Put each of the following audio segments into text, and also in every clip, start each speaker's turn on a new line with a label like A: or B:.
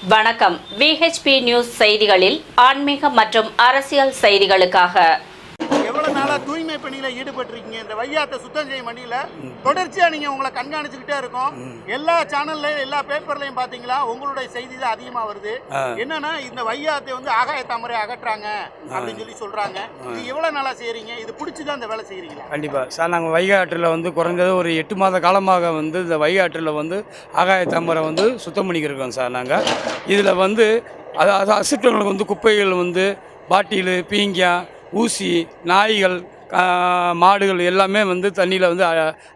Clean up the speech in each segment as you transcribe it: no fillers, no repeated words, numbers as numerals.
A: வணக்கம். VHP news செய்திகளில் ஆன்மீக மற்றும் அரசியல் செய்திகளுக்காக.
B: எவ்வளவு நாளா தூய்மை பணியில ஈடுபட்டிருக்கீங்க? இந்த வையாத்தை சுத்தம் செய்யும் பணியில தொடர்ச்சியா நீங்க உங்களை கண்காணிச்சுக்கிட்டே இருக்கோம். எல்லா சேனல்லையும் எல்லா பேப்பர்லயும் பாத்தீங்களா உங்களுடைய செய்தி தான் அதிகமா வருது. என்னன்னா இந்த வையாத்தை வந்து ஆகாய தாமரை அகற்றாங்க அப்படின்னு சொல்லி சொல்றாங்க. இது எவ்வளவு நாளா செய்யறீங்க? இது பிடிச்சுதான் இந்த வேலை செய்யறீங்களா?
C: கண்டிப்பா சார். நாங்கள் வைகை ஆற்றில் வந்து குறைஞ்சது ஒரு 8 மாத காலமாக வந்து இந்த வைகை ஆற்றில் வந்து ஆகாய தாமரை வந்து சுத்தம் பண்ணிக்கிருக்கோம் சார். நாங்கள் இதில் வந்து அது அசுத்தங்களுக்கு வந்து குப்பைகள் வந்து பாட்டிலு, பீங்கா, ஊசி, நாய்கள், மாடுகள் எல்லாமே வந்து தண்ணியில் வந்து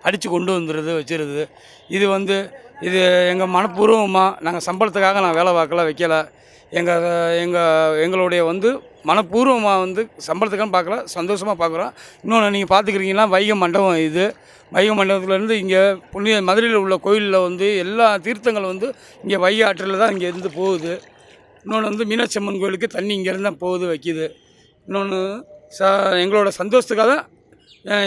C: அடித்து கொண்டு வந்துடுது வச்சிருது. இது எங்கள் மனப்பூர்வமாக நாங்கள் சம்பளத்துக்காக நான் வேலை பார்க்கல வைக்கலை. எங்களுடைய வந்து மனப்பூர்வமாக வந்து சம்பளத்துக்காக பார்க்கல, சந்தோஷமாக பார்க்குறோம். இன்னொன்று நீங்கள் பார்த்துக்கிறீங்கன்னா வைகை மண்டபம். இது வைகை மண்டபத்துலேருந்து இங்கே புண்ணிய மதுரையில் உள்ள கோயிலில் வந்து எல்லா தீர்த்தங்கள் வந்து இங்கே வைகை ஆற்றில் தான் இங்கே இருந்து போகுது. இன்னொன்று வந்து மீனாட்சி அம்மன் கோயிலுக்கு தண்ணி இங்கேருந்து தான் போகுது வைக்கிது. இன்னொன்று எங்களோட சந்தோஷத்துக்காக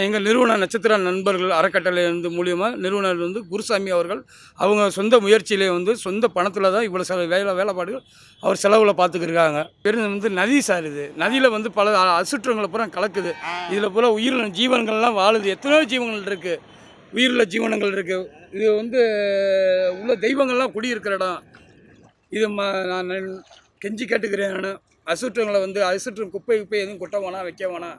C: எங்கள் நிறுவன நட்சத்திர நண்பர்கள் அறக்கட்டளை வந்து மூலியமாக நிறுவனர் வந்து குருசாமி அவர்கள் அவங்க சொந்த முயற்சியிலே வந்து சொந்த பணத்தில் தான் இவ்வளோ வேலைப்பாடுகள் அவர் செலவில் பார்த்துக்கிருக்காங்க. பெரும் வந்து நதி சார். இது நதியில் வந்து பல அசுற்றங்களை பூரா கலக்குது. இதில் பூரா உயிரின ஜீவன்கள்லாம் வாழுது. எத்தனையோ ஜீவன்கள் இருக்குது, உயிருள்ள ஜீவனங்கள் இருக்குது. இது வந்து உள்ள தெய்வங்கள்லாம் குடியிருக்கிற இடம். இது நான் கெஞ்சி கேட்டுக்கிறேன். நான் அசுற்றங்களை வந்து குப்பை எதுவும் கொட்ட வேணாம், வைக்க வேணாம்,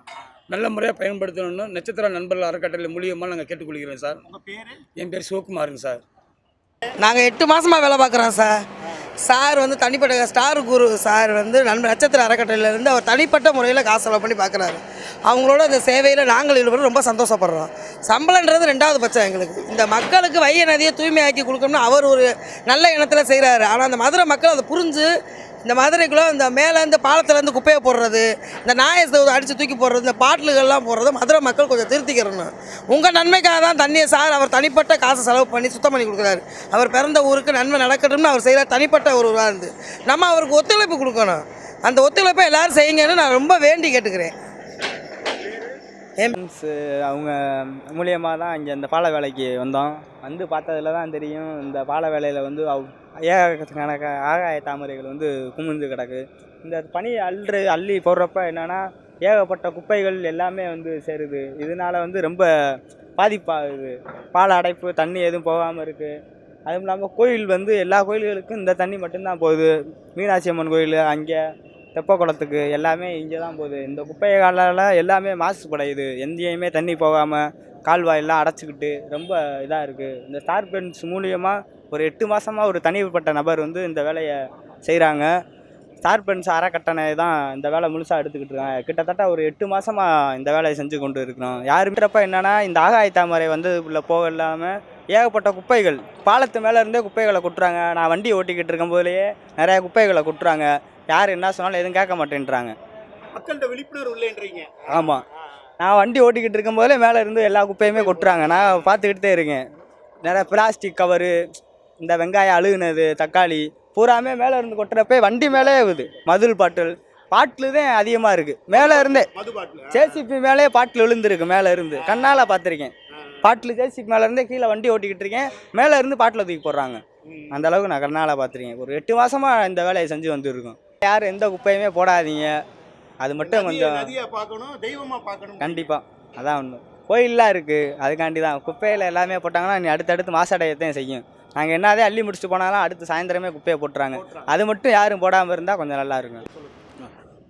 C: நல்ல முறையாக பயன்படுத்தணும்னு நட்சத்திர நண்பர்கள் அறக்கட்டளை மூலியமாக நாங்கள் கேட்டுக்கொள்கிறேன் சார்.
B: உங்கள் பேர்?
C: என் பேர் சிவகுமாருங்க சார்.
D: நாங்கள் 8 மாதமாக வேலை பார்க்குறோம் சார். சார் வந்து தனிப்பட்ட ஸ்டார் குரு சார் வந்து நட்சத்திர அறக்கட்டளையிலேருந்து அவர் தனிப்பட்ட முறையில் காசு செலவு பண்ணி பார்க்குறாரு. அவங்களோட அந்த சேவையில் நாங்கள் ஈடுபட ரொம்ப சந்தோஷப்படுறோம். சம்பளன்றது 2வது பட்சம் எங்களுக்கு. இந்த மக்களுக்கு வைகை நதியை தூய்மையாக்கி கொடுக்கணும்னு அவர் ஒரு நல்ல எண்ணத்தில் செய்கிறாரு. ஆனால் அந்த மதுரை மக்கள் அதை புரிஞ்சு இந்த மதுரைக்குள்ளே இந்த மேலே இந்த பாலத்துலேருந்து குப்பையை போடுறது, இந்த நாயை அடித்து தூக்கி போடுறது, இந்த பாட்டில்கள்லாம் போடுறது மதுரை மக்கள் கொஞ்சம் திருத்திக்கிறணும். உங்கள் நன்மைக்காக தான் தண்ணியை சார் அவர் தனிப்பட்ட காசை செலவு பண்ணி சுத்தம் பண்ணி கொடுக்குறாரு. அவர் பிறந்த ஊருக்கு நன்மை நடக்கட்டும்னு அவர் செய்கிற தனிப்பட்ட ஒரு இருந்து நம்ம அவருக்கு ஒத்துழைப்பு கொடுக்கணும். அந்த ஒத்துழைப்பை எல்லோரும் செய்யுங்கன்னு நான் ரொம்ப வேண்டி கேட்டுக்கிறேன்.
E: அவங்க மூலியமாக தான் இங்கே இந்த பால வேலைக்கு வந்தோம். வந்து பார்த்ததில் தான் தெரியும் இந்த பால வேலையில் வந்து ஏகக்கணக்க ஆகாய தாமரைகள் வந்து குமிழ்ந்து கிடக்கு. இந்த பனி அள்ளி போடுறப்ப என்னென்னா ஏகப்பட்ட குப்பைகள் எல்லாமே வந்து சேருது. இதனால் வந்து ரொம்ப பாதிப்பாகுது. பால அடைப்பு, தண்ணி எதுவும் போகாமல் இருக்குது. அதுவும் இல்லாமல் கோயில் வந்து எல்லா கோயில்களுக்கும் இந்த தண்ணி மட்டும்தான் போகுது. மீனாட்சி அம்மன் கோயில், அங்கே தெப்பக்குளத்துக்கு எல்லாமே இங்கே தான் போகுது. இந்த குப்பைகளால் எல்லாமே மாசுபடையுது. எங்கேயுமே தண்ணி போகாமல் கால்வாயெல்லாம் அடைச்சிக்கிட்டு ரொம்ப இதாக இருக்குது. இந்த ஸ்டார் பென்ஸ் மூலியமாக ஒரு 8 மாதமாக ஒரு தனிப்பட்ட நபர் வந்து இந்த வேலையை செய்கிறாங்க. ஸ்டார் பென்ஸ் அறக்கட்டளை தான் இந்த வேலை முழுசாக எடுத்துக்கிட்டு இருக்காங்க. கிட்டத்தட்ட ஒரு 8 மாதமாக இந்த வேலையை செஞ்சு கொண்டு இருக்கிறோம். யாருன்றப்ப என்னென்னா இந்த ஆகாய தாமரை வந்து உள்ள போக இல்லாமல் ஏகப்பட்ட குப்பைகள் பாலத்து மேலே இருந்தே குப்பைகளை கொட்டுறாங்க. நான் வண்டி ஓட்டிக்கிட்டு இருக்கும் போதுலேயே நிறையா குப்பைகளை கொட்டுறாங்க. யார் என்ன சொன்னாலும் எதுவும் கேட்க மாட்டேன்றாங்க.
B: மக்கள்கிட்ட விழிப்புணர்வு இல்லைன்றீங்க?
E: ஆமாம், நான் வண்டி ஓட்டிக்கிட்டு இருக்கும் போதே மேலே இருந்து எல்லா குப்பையுமே கொட்டுறாங்க. நான் பார்த்துக்கிட்டே இருக்கேன். நிறையா பிளாஸ்டிக் கவரு, இந்த வெங்காயம் அழுகுனது, தக்காளி பூராமே மேலே இருந்து கொட்டுறப்ப வண்டி மேலே ஆகுது. மதுள் பாட்டில் தான் அதிகமாக இருக்குது. மேலே இருந்தே ஜேசிபி மேலே பாட்டில் விழுந்துருக்கு. மேலே இருந்து கண்ணால் பார்த்துருக்கேன். பாட்டில் ஜேசிபி மேலே இருந்தே கீழே வண்டி ஓட்டிக்கிட்டு இருக்கேன். மேலே இருந்து பாட்டில் தூக்கி போடுறாங்க. அந்த அளவுக்கு நான் கண்ணால் பார்த்துருக்கேன். ஒரு 8 மாதமாக இந்த வேலையை செஞ்சு வந்துருக்கோம். யாரும் எந்த குப்பையுமே போடாதீங்க. அது மட்டும் கொஞ்சம் கண்டிப்பாக அதான் ஒன்று. கோயிலெலாம் இருக்குது, அதுக்காண்டி தான். குப்பையில் எல்லாமே போட்டாங்கன்னா நீ அடுத்தடுத்து மாசடையத்தையும் செய்யும். நாங்கள் என்னதே அள்ளி முடிச்சுட்டு போனாலும் அடுத்து சாயந்தரமே குப்பையை போட்டுறாங்க. அது மட்டும் யாரும் போடாமல் இருந்தால் கொஞ்சம் நல்லா இருக்கும்.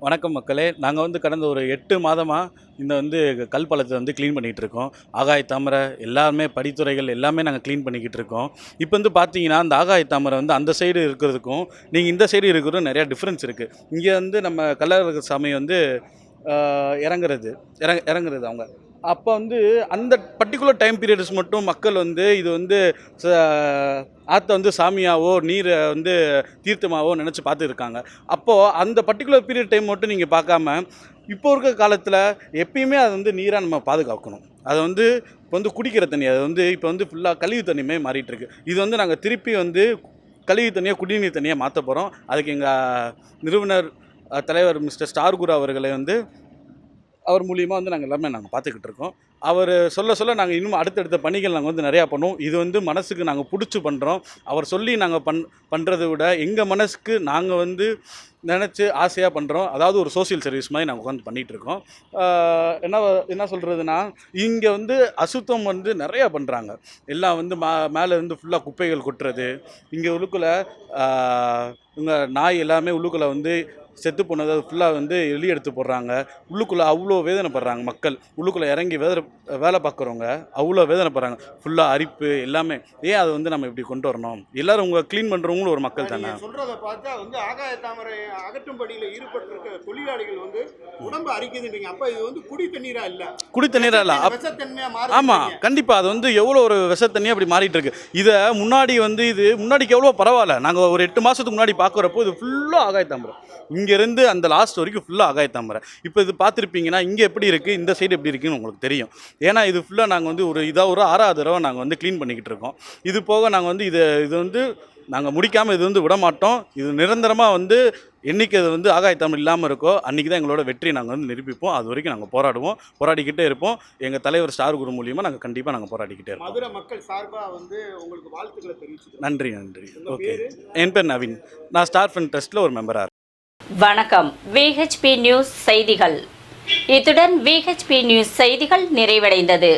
F: வணக்கம் மக்களே. நாங்கள் வந்து கடந்த ஒரு 8 மாதமாக இந்த வந்து கல்பாலத்தை வந்து க்ளீன் பண்ணிகிட்டு இருக்கோம். ஆகாய தாமரை எல்லாமே படித்துறைகள் எல்லாமே நாங்கள் க்ளீன் பண்ணிக்கிட்டு இருக்கோம். இப்போ வந்து பார்த்தீங்கன்னா அந்த ஆகாய தாமரை வந்து அந்த சைடு இருக்கிறதுக்கும் நீங்கள் இந்த சைடு இருக்கிறதும் நிறையா டிஃப்ரென்ஸ் இருக்குது. இங்கே வந்து நம்ம கள்ளழகர் சாமி வந்து இறங்குறது அவங்க அப்போ வந்து அந்த பர்டிகுலர் டைம் பீரியட்ஸ் மட்டும் மக்கள் வந்து இது வந்து ஆற்றை வந்து சாமியாவோ நீரை வந்து தீர்த்தமாவோ நினச்சி பார்த்துருக்காங்க. அப்போது அந்த பர்டிகுலர் பீரியட் டைம் மட்டும் நீங்கள் பார்க்காம இப்போ இருக்க காலத்தில் எப்பயுமே அதை வந்து நீராக நம்ம பாதுகாக்கணும். அதை வந்து இப்போ வந்து குடிக்கிற தண்ணி அது வந்து இப்போ வந்து ஃபுல்லாக கழிவு தண்ணியுமே மாறிட்டுருக்கு. இது வந்து நாங்கள் திருப்பி வந்து கழிவு தண்ணியாக குடிநீர் தண்ணியாக மாற்ற போகிறோம். அதுக்கு எங்கள் நிறுவனர் தலைவர் மிஸ்டர் ஸ்டார் குரு அவர்களை வந்து அவர் மூலியமாக வந்து நாங்கள் எல்லாமே நாங்கள் பார்த்துக்கிட்டு இருக்கோம். அவர் சொல்ல சொல்ல நாங்கள் இன்னும் அடுத்தடுத்த பணிகள் நாங்கள் வந்து நிறையா பண்ணுவோம். இது வந்து மனசுக்கு நாங்கள் பிடிச்சி பண்ணுறோம். அவர் சொல்லி நாங்கள் பண்ணுறதை விட எங்கள் மனசுக்கு நாங்கள் வந்து நினச்சி ஆசையாக பண்ணுறோம். அதாவது ஒரு சோசியல் சர்வீஸ் மாதிரி நாங்கள் உட்காந்து பண்ணிகிட்ருக்கோம். என்ன சொல்கிறதுனா, இங்கே வந்து அசுத்தம் வந்து நிறையா பண்ணுறாங்க. எல்லாம் வந்து மேலே இருந்து ஃபுல்லாக குப்பைகள் கொட்டுறது, இங்கே உள்ளுக்குள்ளே இங்கே நாய் எல்லாமே உள்ளுக்குள்ளே வந்து செத்து போனது அது ஃபுல்லாக வந்து எலி எடுத்து போடுறாங்க. உள்ளுக்குள்ளே அவ்வளோ வேதனைப்படுறாங்க மக்கள். உள்ளுக்குள்ளே இறங்கி வேலை பார்க்குறவங்க அவ்வளோ வேதனைப்படுறாங்க. ஃபுல்லாக அரிப்பு எல்லாமே. ஏன் அதை வந்து நம்ம இப்படி கொண்டு வரணும்? எல்லோரும் உங்களை க்ளீன் பண்ணுறவங்களும் ஒரு மக்கள் தானே.
B: சொல்கிறத பார்த்தா வந்து ஆகாய தாமரை அகற்றும் பணியில் ஈடுபட்டிருக்க தொழிலாளிகள் வந்து உடம்பு அரிக்குதுன்றீங்க. அப்போ இது வந்து குடி தண்ணீரா இல்லை?
F: குடி தண்ணீரா இல்லை,
B: விஷத்தன்மையாக மாறி.
F: ஆமாம், கண்டிப்பாக அது வந்து எவ்வளோ ஒரு விஷத்தண்ணியாக அப்படி மாறிட்டு இருக்கு. இதை முன்னாடி வந்து இது முன்னாடிக்கு எவ்வளோ பரவாயில்ல. நாங்கள் ஒரு 8 மாதத்துக்கு முன்னாடி பார்க்குறப்போ இது ஃபுல்லாக ஆகாய தாமரை. இங்கேருந்து அந்த லாஸ்ட் வரைக்கும் ஃபுல்லாக ஆகாய தாமரை. இப்போ இது பார்த்துருப்பீங்கன்னா இங்கே எப்படி இருக்குது, இந்த சைடு எப்படி இருக்குன்னு உங்களுக்கு தெரியும். ஏன்னா இது ஃபுல்லாக நாங்கள் வந்து ஒரு 6வது தடவை நாங்கள் வந்து க்ளீன் பண்ணிக்கிட்டு இருக்கோம். இது போக நாங்கள் வந்து இது வந்து நாங்கள் முடிக்காமல் இது வந்து விட மாட்டோம். இது நிரந்தரமாக வந்து என்றைக்கு அது வந்து ஆகாய தாமரை இல்லாமல் இருக்கோ அன்றைக்கி தான் எங்களோட வெற்றி நாங்கள் வந்து நிரூபிப்போம். அது வரைக்கும் நாங்கள் போராடிக்கிட்டே இருப்போம். எங்கள் தலைவர் ஸ்டார் குரு மூலியமாக நாங்கள் கண்டிப்பாக நாங்கள் போராடிக்கிட்டே இருப்போம்.
B: மதுரை மக்கள் சார்பாக வந்து உங்களுக்கு வாழ்த்துக்களை தெரிவிச்சுக்கிறேன்.
F: நன்றி. ஓகே, என் பேர் நவீன். நான் ஸ்டார் ஃபன் ட்ரஸ்ட்டில் ஒரு மெம்பராக இருக்கேன்.
A: வணக்கம். VHP நியூஸ் செய்திகள். இத்துடன் VHP நியூஸ் செய்திகள் நிறைவடைந்தது.